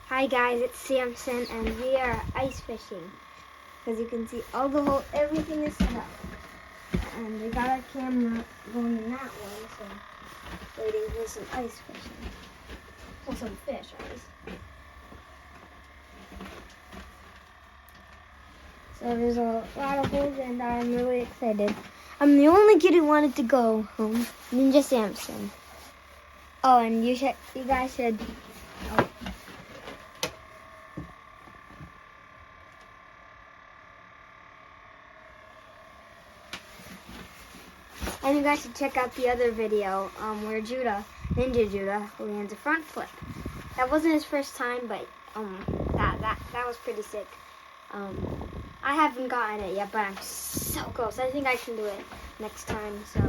Hi guys, it's Samson and we are ice fishing. As you can see, all the whole everything is set up. And we got our camera going in that way, so waiting for some ice fishing. Well, some fish, at least. So there's a lot of holes and I'm really excited. I'm the only kid who wanted to go home. Ninja Samson. Oh, and you guys should. Oh. And you guys should check out the other video where Ninja Judah, lands a front flip. That wasn't his first time, but that was pretty sick. I haven't gotten it yet, but I'm so close. I think I can do it next time. So.